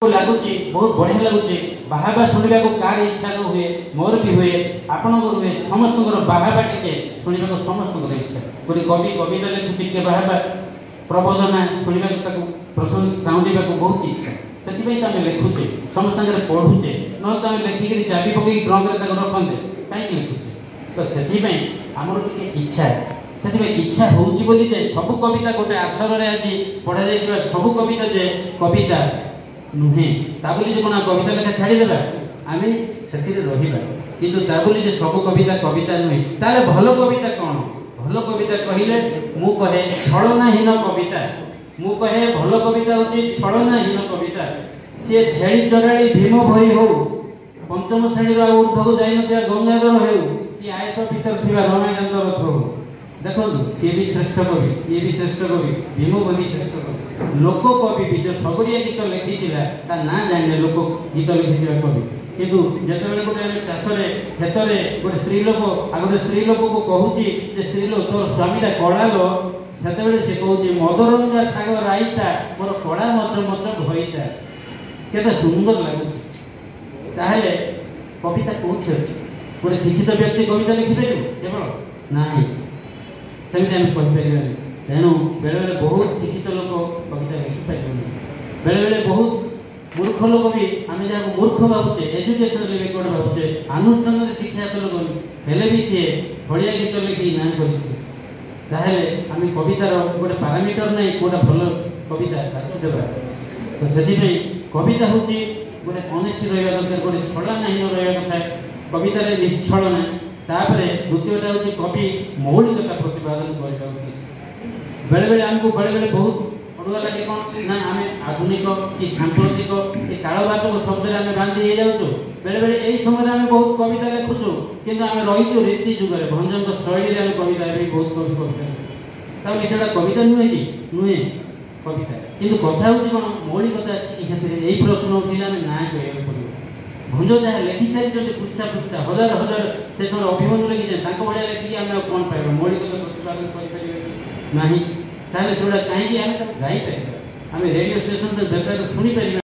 लगुच बहुत बढ़िया लगुच बाहाबा शुणा को कार इच्छा न हुए मोर भी हुए आपण हुए समस्त बाहाबा टे शुणा समस्त इच्छा गोटे कवि कविता लिखुची के बाहाबा प्रबोधना शुणा प्रशंसा साउंडा बहुत इच्छा से आम लिखुचे समस्त पढ़ुचे न तो आम लिखिक चाबी पकई ट्रंक रखते कहीं लिखुचे तो से आमर टे इच्छा से इच्छा होची सब कविता गोटे आसर में आज पढ़ा जा सब कविता जे कविता नुहे ताबली जे कोना कविता लेखा छाड़ीदेला आम से रहा किंतु ताबली जे सब कविता कविता नुहे ताले भल कविता कौन भल कविता कहले मु कहे छलनाहीन कविता मु कहे भल कविता हूँ छलनाहीन कविता सी छेड़ी चराड़ी भीम भई हो पंचम श्रेणी ऊर्ध्व को जाइन गंगाधर हो कि आईएएस ऑफिसर थी रमाकांत रथ हो देखो सी भी श्रेष्ठ कवि ये भी श्रेष्ठ कवि भीम भी श्रेष्ठ कवि लोक कवि भी जो सबरिया गीत लिखी ना जाने लोक गीत लिखी कवि किंतु जिते गोटे चाष खेत में गोटे स्त्री लोक आ गोटे स्त्री लोक को कहूँ स्त्री लोक तोर स्वामीटा कड़ा लो से कहूँ मदरंगा साग राईटा मोर कड़ा मच मच भईटा केते सुंदर लगुच ताहले कविता कौन अच्छी गोटे शिक्षित व्यक्ति कविता लिखिपार केवल ना सेमती आम कहीपर तेणु बेले बेले बहुत शिक्षित लोक कविता लिखिपार बेले बेले बहुत मूर्ख लोक भी आम जहाँ मूर्ख भावुचे एजुकेशन रिकॉर्ड भावुचे अनुष्ठान शिक्षा हासिल करें भी सी बढ़िया गीत लिखी ना कर आम कवितार गोटे पारामीटर ना कौटा भल कविता बाछीदेवा तो से कविता हूँ गोटे अनेस्टी रहा दरकार गोटे छला ना रहा कथा कवितार निश्चलना तापरे द्वितीयटा हूँ कवि मौलिकता प्रतिपादन करवा उचित बेले बेले आमको बेले बेले बहुत पढ़ुआ लगे कौन ना आम आधुनिक कि सांप्रतिक कि कालवाचक शब्द आम बांधी हो जाऊँ बेले बेले यही समय आम बहुत कविता लिखुचु कि आम रहीचु रीति जुगे भंजन शैली आम कविता बहुत कवि कविता से कविता नुहे कि नुहे कविता किंतु कथा हूँ कौन मौलिकता अच्छी से प्रश्न उठे आम ना कह पड़ो भंज जहाँ लिखि सारी पृष्ठा पृष्ठा हजार हजार से समय अभिमन्यु लिखी भाया लिखिकी आम कौन पाइबा मौलिकता प्रतिपादन करें ना से कहीं गाई पार आम रेडियो स्टेशन बेकार शुणी पार